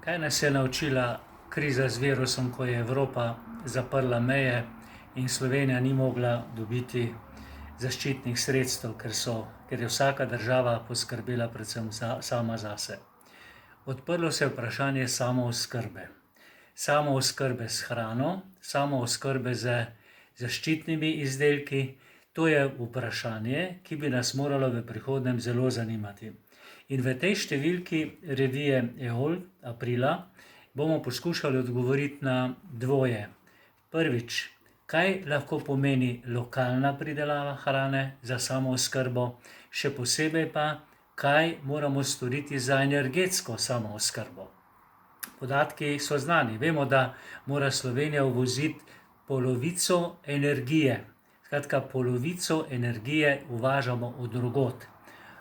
Kaj nas je naučila kriza z virusom, ko je Evropa zaprla meje in Slovenija ni mogla dobiti zaščitnih sredstev, ker je vsaka država poskrbela predvsem sama zase. Odprlo se je vprašanje samooskrbe. Samooskrbe s hrano, samooskrbe z zaščitnimi izdelki. To je vprašanje, ki bi nas moralo v prihodnjem zelo zanimati. In v tej številki revije Eol aprila bomo poskušali odgovoriti na dvoje. Prvič, kaj lahko pomeni lokalna pridelava hrane za samooskrbo, še posebej pa, kaj moramo storiti za energetsko samooskrbo. Podatki so znani. Vemo, da mora Slovenija uvoziti polovico energije. Skratka, polovico energije uvažamo od drugod.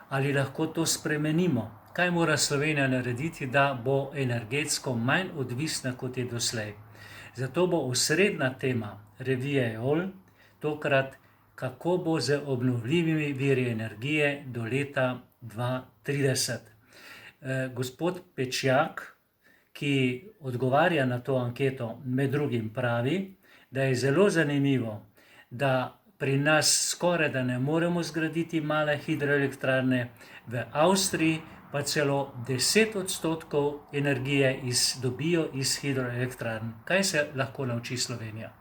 Ali lahko to spremenimo? Kaj mora Slovenija narediti, da bo energetsko manj odvisna, kot je doslej? Zato bo osrednja tema revije Eol tokrat, kako bo z obnovljivimi viri energije do leta 2030. Gospod Pečjak, ki odgovarja na to anketo, med drugim pravi, da je zelo zanimivo, da pri nas skoraj da ne moremo zgraditi male hidroelektrarne, v Avstriji pa celo 10% energije dobijo iz hidroelektrarn. Kaj se lahko nauči Slovenija?